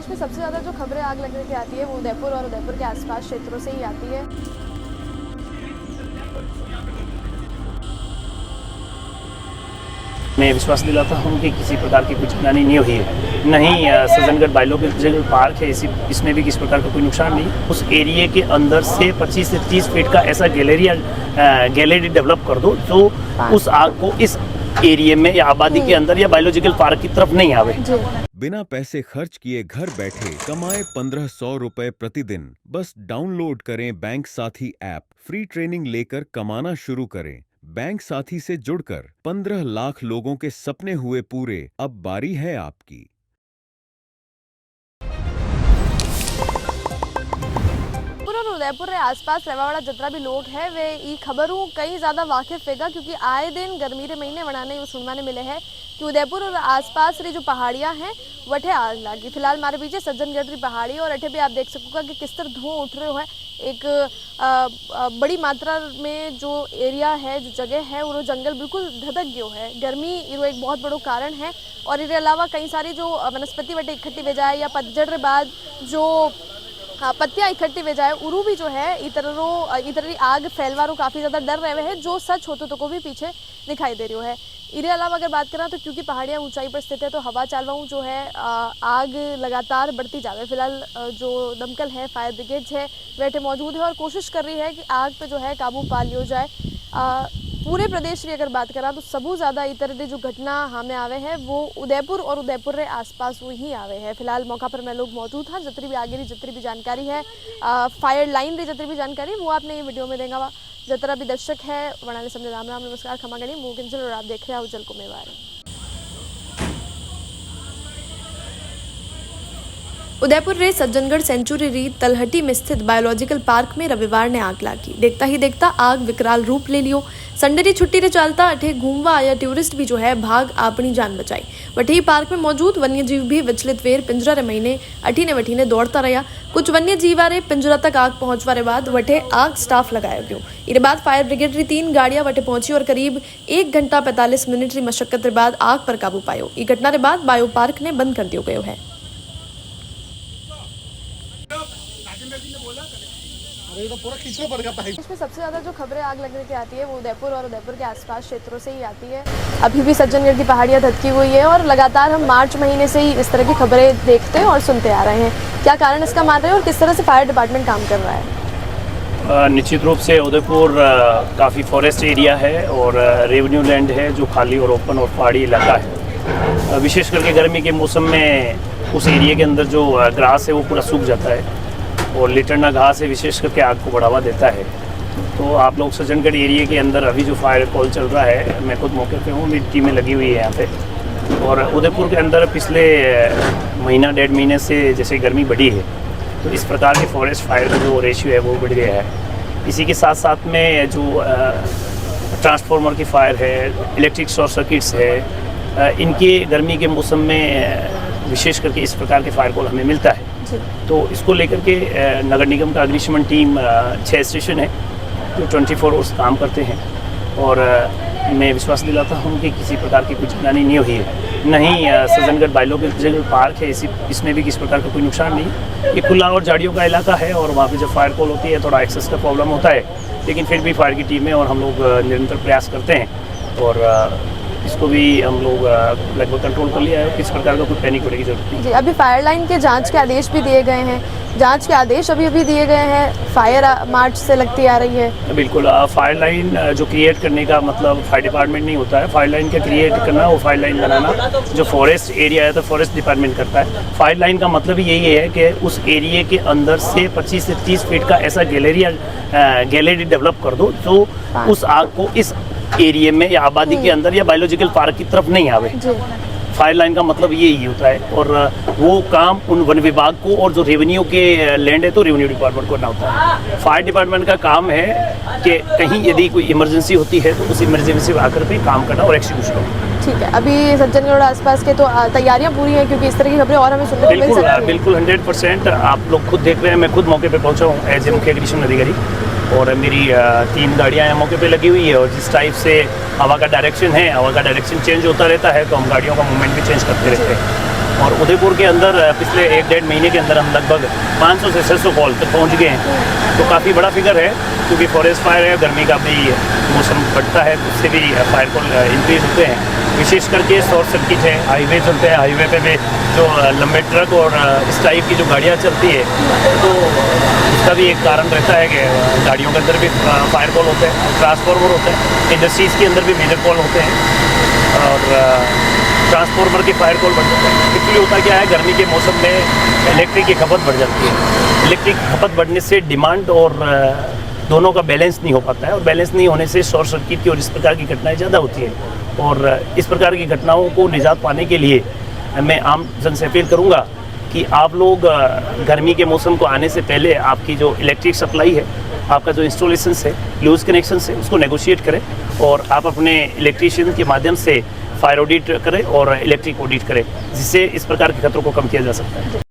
में सबसे ज़्यादा जो खबरें आग लगने की आती है वो उदयपुर और उदयपुर के आसपास क्षेत्रों से ही आती है। मैं विश्वास दिलाता हूँ कि किसी प्रकार की कुछ हानि नहीं हुई है। नहीं सज्जनगढ़ बायोलॉजिकल पार्क है, इसमें भी किसी प्रकार का कोई नुकसान नहीं। उस एरिया के अंदर से 25 से 30 फीट का ऐसा गैलरी डेवलप कर दो जो उस आग को इस एरिया में या आबादी के अंदर या बायोलॉजिकल पार्क की तरफ नहीं आवे। बिना पैसे खर्च किए घर बैठे कमाए 1500 रुपए प्रतिदिन। बस डाउनलोड करें बैंक साथी ऐप, फ्री ट्रेनिंग लेकर कमाना शुरू करें। बैंक साथी से जुड़कर 15 लाख लोगों के सपने हुए पूरे। अब बारी है आपकी। उदयपुर के आसपास रहने वाला जितना भी लोग हैं वे ई खबरों कई ज़्यादा वाकिफ हैगा, क्योंकि आए दिन गर्मी के महीने वनाने सुनवाने मिले हैं कि उदयपुर और आसपास री जो पहाड़ियाँ हैं वठे आग लगी। फिलहाल हमारे पीछे सज्जनगढ़ की पहाड़ी और अठे भी आप देख सकोगा कि किस तरह धुआं उठ रहा है। एक बड़ी मात्रा में जो एरिया है, जो जगह है, वो जंगल बिल्कुल धधक गयो है। गर्मी इरो एक बहुत बड़ो कारण है और इसके अलावा कई सारी जो वनस्पति वटे इकट्ठी हो जाए या पतझड़ के बाद जो पत्तियां इकट्ठी हो जाए उरू भी जो है इतरी आग फैलवारो काफ़ी ज़्यादा डर रहे हैं, जो सच होते तो को भी पीछे दिखाई दे रही है। इसके अलावा अगर बात करें तो क्योंकि पहाड़ियाँ ऊंचाई पर स्थित है तो हवा चालवाऊ जो है आग लगातार बढ़ती जावे। फिलहाल जो दमकल है, फायर ब्रिगेड है, वह मौजूद है और कोशिश कर रही है कि आग पे जो है काबू पा लियो जाए। पूरे प्रदेश की अगर बात करा तो सबू ज़्यादा इस तरह की जो घटना हमें आवे है वो उदयपुर और उदयपुर के आसपास वो ही आवे है। फिलहाल मौका पर मैं लोग मौजूद था, जितनी भी आगे जितनी भी जानकारी है फायर लाइन की जितनी भी जानकारी वो आपने ये वीडियो में देंगे। जितना भी दर्शक है वनाने समझे राम राम नमस्कार खमा गणी मुँह किंजल और आप देख रहे हैं उज्जल कुमेवार। उदयपुर रे सज्जनगढ़ सेंचुरी री तलहटी में स्थित बायोलॉजिकल पार्क में रविवार ने आग लागी। देखता ही देखता आग विकराल रूप ले लियो। संडे की छुट्टी रे चलता अठे घूमवा आया टूरिस्ट भी जो है भाग अपनी जान बचाई। वठी पार्क में मौजूद वन्य जीव भी विचलित वेर पिंजरा रे महीने अठीने वठीने दौड़ता रहा। कुछ वन्य जीवा रे पिंजरा तक आग पहुंचवा रे बाद वठे आग स्टाफ लगाया गयो। इसके बाद फायर ब्रिगेड री 3 गाड़ियां वठे पहुंची और करीब 1 घंटा 45 मिनट री मशक्कत रे बाद आग पर काबू पायो। इस घटना रे बाद बायो पार्क ने बंद कर दियो गयो है। इसमें सबसे ज़्यादा जो खबरें आग लगने की आती है वो उदयपुर और उदयपुर के आसपास क्षेत्रों से ही आती है। अभी भी सज्जनगढ़ की पहाड़ियाँ धधकी हुई है और लगातार हम मार्च महीने से ही इस तरह की खबरें देखते हैं और सुनते आ रहे हैं। क्या कारण इसका मान रहे हैं और किस तरह से फायर डिपार्टमेंट काम कर रहा है? निश्चित रूप से उदयपुर काफ़ी फॉरेस्ट एरिया है और रेवेन्यू लैंड है जो खाली और ओपन और पहाड़ी इलाका है। विशेष करके गर्मी के मौसम में उस एरिया के अंदर जो ग्रास है वो पूरा सूख जाता है और लिटरना घास है विशेष करके आग को बढ़ावा देता है। तो आप लोग सज्जनगढ़ एरिया के अंदर अभी जो फायर कॉल चल रहा है, मैं खुद मौके पे हूँ, मेरी टीमें लगी हुई है यहाँ पे। और उदयपुर के अंदर पिछले महीना 1.5 महीने से जैसे गर्मी बढ़ी है तो इस प्रकार के फॉरेस्ट फायर का जो रेशियो है वो बढ़ गया है। इसी के साथ साथ में जो ट्रांसफार्मर की फायर है, इलेक्ट्रिक शॉर्ट सर्किट्स है, इनके गर्मी के मौसम में विशेष करके इस प्रकार के फायर कॉल हमें मिलता है। तो इसको लेकर के नगर निगम का अग्निशमन टीम 6 स्टेशन है जो 24 आवर्स काम करते हैं और मैं विश्वास दिलाता हूँ कि किसी प्रकार की कुछ हानि नहीं हुई है। नहीं सज्जनगढ़ बायोलॉजिकल पार्क है, इसमें भी किसी प्रकार का कोई नुकसान नहीं। ये खुला और झाड़ियों का इलाका है और वहाँ पे जब फायर कॉल होती है थोड़ा एक्सेस का प्रॉब्लम होता है, लेकिन फिर भी फायर की टीम है और हम लोग निरंतर प्रयास करते हैं और इसको भी हम लोग लगभग कंट्रोल कर लिया है। किस प्रकार का कुछ पैनिक होने की जरूरत नहीं। जी, अभी फायर लाइन के जांच के आदेश भी दिए गए हैं, जांच के आदेश अभी दिए गए हैं। फायर मार्च से लगती आ रही है। बिल्कुल, फायर लाइन जो क्रिएट करने का मतलब फायर डिपार्टमेंट नहीं होता है। फायर लाइन का क्रिएट करना, वो फायर लाइन बनाना जो फॉरेस्ट एरिया है तो फॉरेस्ट डिपार्टमेंट करता है। फायर लाइन का मतलब यही है कि उस एरिया के अंदर से 25 से 30 फीट का ऐसा गैलरी डेवलप कर दो जो उस आग को इस एरिया में या आबादी के अंदर या बायोलॉजिकल पार्क की तरफ नहीं आवे। फायर लाइन का मतलब ये ही होता है और वो काम उन वन विभाग को और जो रेवेन्यू के लैंड है तो रेवेन्यू डिपार्टमेंट को करना होता है। फायर डिपार्टमेंट का काम है कि कहीं यदि कोई इमरजेंसी होती है तो उस इमरजेंसी में आकर पे काम करना और एक्सिक्यूट करना। ठीक है, अभी सज्जनगढ़ आसपास के तो तैयारियां पूरी हैं क्योंकि इस तरह की खबरें और हमें सुनने को मिल सकती हैं। बिल्कुल 100% आप लोग खुद देख रहे हैं। मैं खुद मौके पे पहुंचा हूँ एज ए मुख्य अग्निशमन अधिकारी और मेरी 3 गाड़ियाँ यहाँ मौके पे लगी हुई है और जिस टाइप से हवा का डायरेक्शन है, हवा का डायरेक्शन चेंज होता रहता है तो हम गाड़ियों का मूवमेंट भी चेंज करते रहते हैं। और उदयपुर के अंदर पिछले 1-1.5 महीने के अंदर हम लगभग 500 से 600 कॉल तक पहुँच गए हैं। तो काफ़ी बड़ा फिगर है, क्योंकि फॉरेस्ट फायर है, गर्मी का भी मौसम बढ़ता है, तो उससे भी फायर कॉल इंक्रीज होते हैं। विशेष करके शॉर्ट सर्किट है, हाईवे चलते हैं, हाईवे पे भी जो लंबे ट्रक और इस टाइप की जो गाड़ियाँ चलती है, तो उसका भी एक कारण रहता है कि गाड़ियों के अंदर भी फायर कॉल होते हैं, ट्रांसफार्मर होते हैं, इंडस्ट्रीज़ के अंदर भी मेजर कॉल होते हैं और ट्रांसफार्मर के फायर कॉल बढ़ जाते हैं। एक्चुअली होता क्या है, गर्मी के मौसम में इलेक्ट्रिक की खपत बढ़ जाती है। इलेक्ट्रिक खपत बढ़ने से डिमांड और दोनों का बैलेंस नहीं हो पाता है, और बैलेंस नहीं होने से शॉर्ट सर्किट की और इस प्रकार की घटनाएं ज़्यादा होती हैं। और इस प्रकार की घटनाओं को निजात पाने के लिए मैं आम जन से अपील करूँगा कि आप लोग गर्मी के मौसम को आने से पहले आपकी जो इलेक्ट्रिक सप्लाई है, आपका जो इंस्टॉलेशन है, लूज कनेक्शन है, उसको नेगोशिएट करें और आप अपने इलेक्ट्रीशियन के माध्यम से फायर ऑडिट करें और इलेक्ट्रिक ऑडिट करें, जिससे इस प्रकार के खतरों को कम किया जा सकता है।